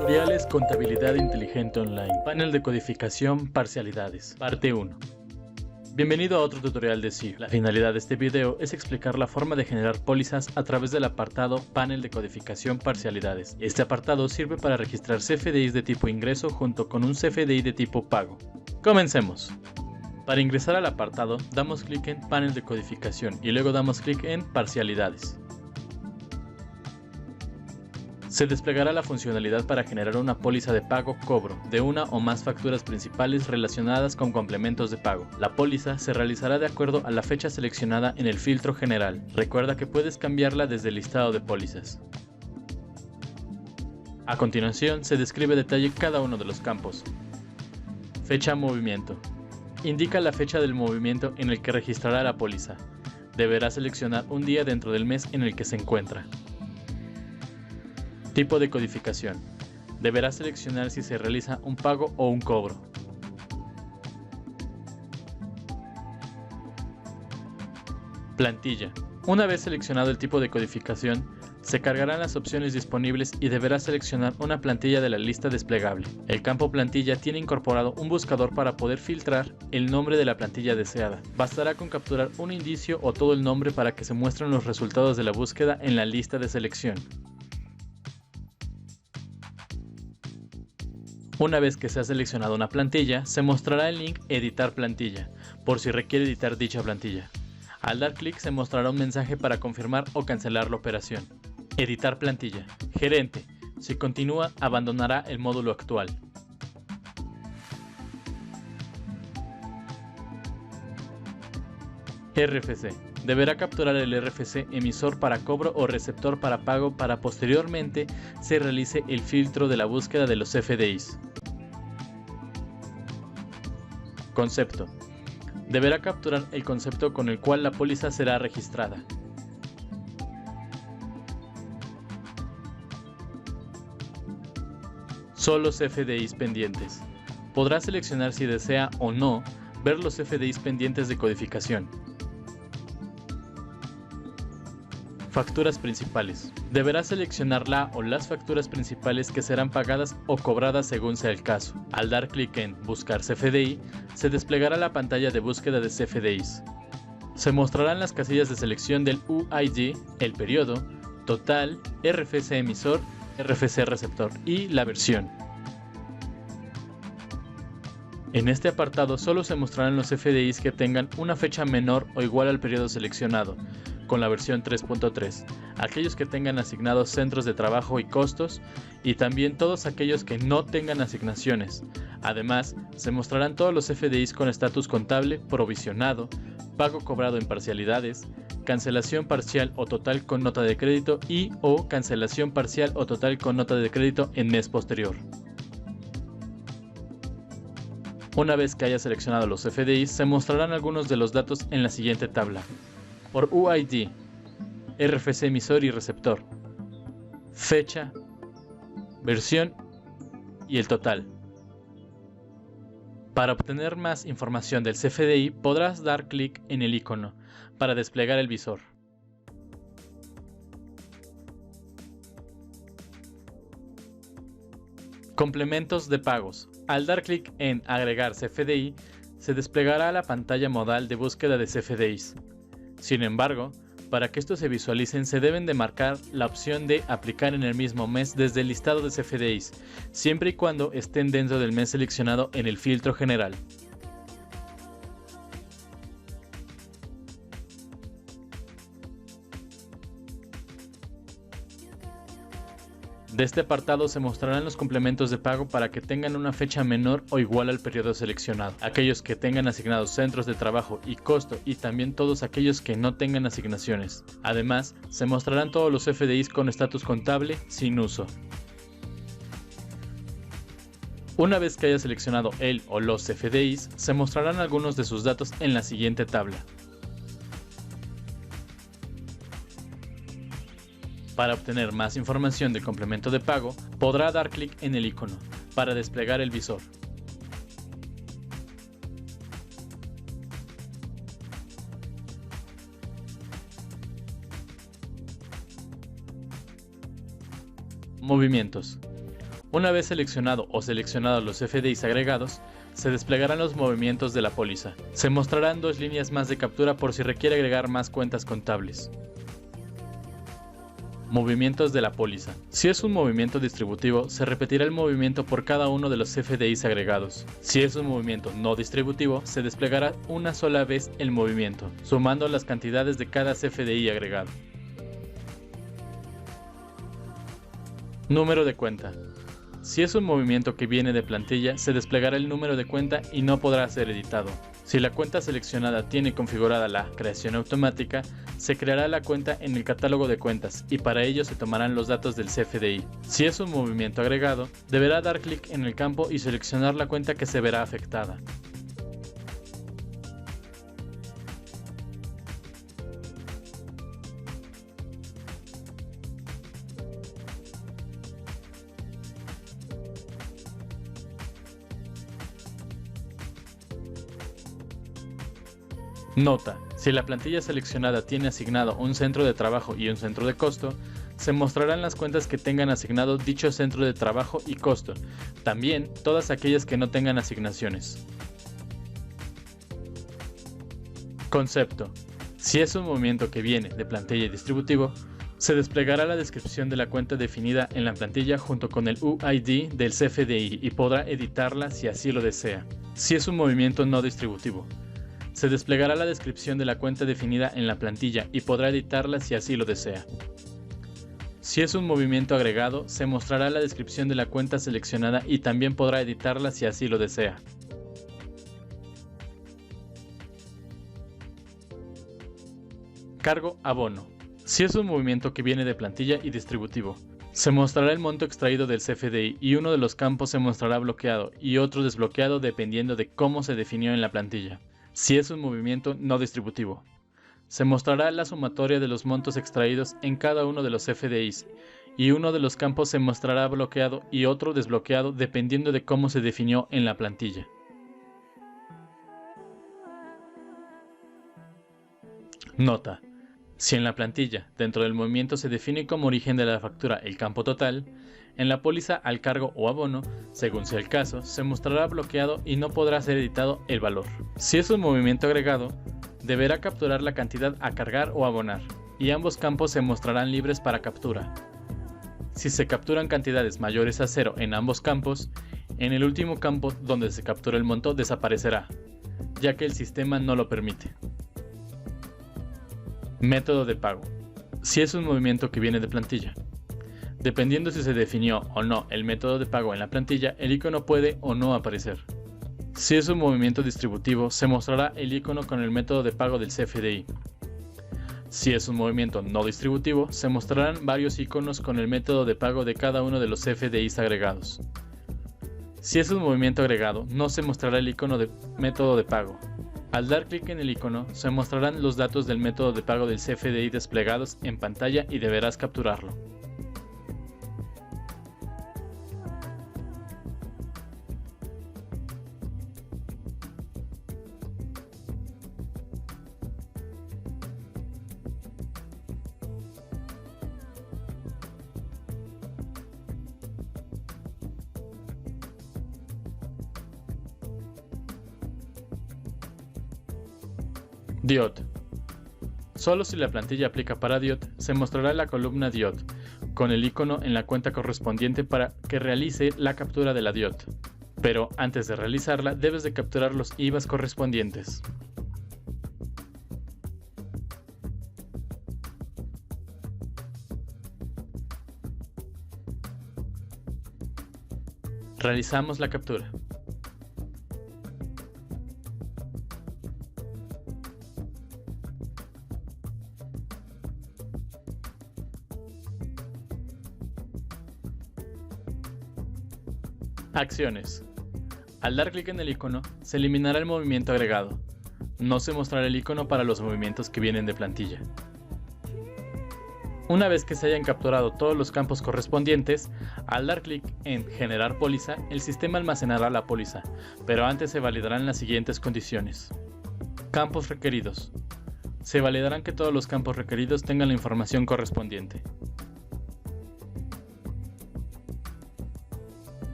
Tutoriales Contabilidad Inteligente Online. Panel de codificación, parcialidades. Parte 1. Bienvenido a otro tutorial de SEO. La finalidad de este video es explicar la forma de generar pólizas a través del apartado Panel de codificación, parcialidades. Este apartado sirve para registrar CFDIs de tipo ingreso junto con un CFDI de tipo pago. Comencemos. Para ingresar al apartado, damos clic en Panel de codificación y luego damos clic en Parcialidades. Se desplegará la funcionalidad para generar una póliza de pago-cobro de una o más facturas principales relacionadas con complementos de pago. La póliza se realizará de acuerdo a la fecha seleccionada en el filtro general. Recuerda que puedes cambiarla desde el listado de pólizas. A continuación, se describe detalle cada uno de los campos. Fecha movimiento. Indica la fecha del movimiento en el que registrará la póliza. Deberá seleccionar un día dentro del mes en el que se encuentra. Tipo de codificación. Deberá seleccionar si se realiza un pago o un cobro. Plantilla. Una vez seleccionado el tipo de codificación, se cargarán las opciones disponibles y deberá seleccionar una plantilla de la lista desplegable. El campo plantilla tiene incorporado un buscador para poder filtrar el nombre de la plantilla deseada. Bastará con capturar un indicio o todo el nombre para que se muestren los resultados de la búsqueda en la lista de selección. Una vez que se ha seleccionado una plantilla, se mostrará el link Editar plantilla, por si requiere editar dicha plantilla. Al dar clic se mostrará un mensaje para confirmar o cancelar la operación. Editar plantilla. Gerente. Si continúa, abandonará el módulo actual. RFC. Deberá capturar el RFC emisor para cobro o receptor para pago para posteriormente se realice el filtro de la búsqueda de los CFDIs. Concepto. Deberá capturar el concepto con el cual la póliza será registrada. Solo CFDIs pendientes. Podrá seleccionar si desea o no ver los CFDIs pendientes de codificación. Facturas principales. Deberá seleccionar la o las facturas principales que serán pagadas o cobradas según sea el caso. Al dar clic en Buscar CFDI, se desplegará la pantalla de búsqueda de CFDIs. Se mostrarán las casillas de selección del UID, el periodo, total, RFC emisor, RFC receptor y la versión. En este apartado solo se mostrarán los CFDIs que tengan una fecha menor o igual al periodo seleccionado, con la versión 3.3, aquellos que tengan asignados centros de trabajo y costos, y también todos aquellos que no tengan asignaciones. Además, se mostrarán todos los CFDIs con estatus contable, provisionado, pago cobrado en parcialidades, cancelación parcial o total con nota de crédito y o cancelación parcial o total con nota de crédito en mes posterior. Una vez que haya seleccionado los CFDIs, se mostrarán algunos de los datos en la siguiente tabla. Por UID, RFC emisor y receptor, fecha, versión y el total. Para obtener más información del CFDI podrás dar clic en el icono para desplegar el visor. Complementos de pagos. Al dar clic en Agregar CFDI, se desplegará la pantalla modal de búsqueda de CFDIs. Sin embargo, para que estos se visualicen se deben de marcar la opción de aplicar en el mismo mes desde el listado de CFDIs, siempre y cuando estén dentro del mes seleccionado en el filtro general. De este apartado se mostrarán los complementos de pago para que tengan una fecha menor o igual al periodo seleccionado, aquellos que tengan asignados centros de trabajo y costo y también todos aquellos que no tengan asignaciones. Además, se mostrarán todos los CFDIs con estatus contable sin uso. Una vez que haya seleccionado el o los CFDIs, se mostrarán algunos de sus datos en la siguiente tabla. Para obtener más información del complemento de pago, podrá dar clic en el icono para desplegar el visor. Movimientos. Una vez seleccionado o seleccionados los FDIs agregados, se desplegarán los movimientos de la póliza. Se mostrarán 2 líneas más de captura por si requiere agregar más cuentas contables. Movimientos de la póliza. Si es un movimiento distributivo, se repetirá el movimiento por cada uno de los FDIs agregados. Si es un movimiento no distributivo, se desplegará una sola vez el movimiento, sumando las cantidades de cada CFDI agregado. Número de cuenta. Si es un movimiento que viene de plantilla, se desplegará el número de cuenta y no podrá ser editado. Si la cuenta seleccionada tiene configurada la creación automática, se creará la cuenta en el catálogo de cuentas y para ello se tomarán los datos del CFDI. Si es un movimiento agregado, deberá dar clic en el campo y seleccionar la cuenta que se verá afectada. Nota: si la plantilla seleccionada tiene asignado un centro de trabajo y un centro de costo, se mostrarán las cuentas que tengan asignado dicho centro de trabajo y costo, también todas aquellas que no tengan asignaciones. Concepto: si es un movimiento que viene de plantilla y distributivo, se desplegará la descripción de la cuenta definida en la plantilla junto con el UID del CFDI y podrá editarla si así lo desea. Si es un movimiento no distributivo, se desplegará la descripción de la cuenta definida en la plantilla y podrá editarla si así lo desea. Si es un movimiento agregado, se mostrará la descripción de la cuenta seleccionada y también podrá editarla si así lo desea. Cargo abono. Si es un movimiento que viene de plantilla y distributivo, se mostrará el monto extraído del CFDI y uno de los campos se mostrará bloqueado y otro desbloqueado dependiendo de cómo se definió en la plantilla. Si es un movimiento no distributivo, se mostrará la sumatoria de los montos extraídos en cada uno de los FDIs y uno de los campos se mostrará bloqueado y otro desbloqueado dependiendo de cómo se definió en la plantilla. Nota: si en la plantilla, dentro del movimiento se define como origen de la factura el campo total, en la póliza al cargo o abono, según sea el caso, se mostrará bloqueado y no podrá ser editado el valor. Si es un movimiento agregado, deberá capturar la cantidad a cargar o abonar, y ambos campos se mostrarán libres para captura. Si se capturan cantidades mayores a 0 en ambos campos, en el último campo donde se captura el monto desaparecerá, ya que el sistema no lo permite. Método de pago. Si es un movimiento que viene de plantilla, dependiendo si se definió o no el método de pago en la plantilla, el icono puede o no aparecer. Si es un movimiento distributivo, se mostrará el icono con el método de pago del CFDI. Si es un movimiento no distributivo, se mostrarán varios iconos con el método de pago de cada uno de los CFDIs agregados. Si es un movimiento agregado, no se mostrará el icono de método de pago. Al dar clic en el icono, se mostrarán los datos del método de pago del CFDI desplegados en pantalla y deberás capturarlo. DIOT. Solo si la plantilla aplica para DIOT, se mostrará la columna DIOT, con el icono en la cuenta correspondiente para que realice la captura de la DIOT. Pero antes de realizarla, debes de capturar los IVAs correspondientes. Realizamos la captura. Acciones. Al dar clic en el icono, se eliminará el movimiento agregado. No se mostrará el icono para los movimientos que vienen de plantilla. Una vez que se hayan capturado todos los campos correspondientes, al dar clic en Generar póliza, el sistema almacenará la póliza, pero antes se validarán las siguientes condiciones. Campos requeridos. Se validarán que todos los campos requeridos tengan la información correspondiente.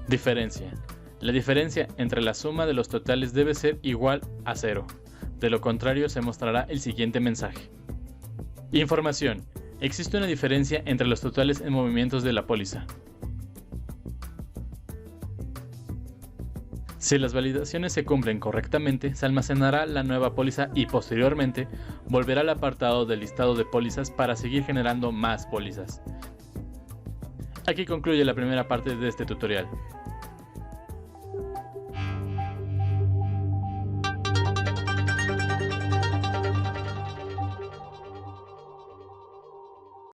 Diferencia. La diferencia entre la suma de los totales debe ser igual a 0. De lo contrario se mostrará el siguiente mensaje. Información. Existe una diferencia entre los totales en movimientos de la póliza. Si las validaciones se cumplen correctamente, se almacenará la nueva póliza y posteriormente volverá al apartado del listado de pólizas para seguir generando más pólizas. Aquí concluye la primera parte de este tutorial.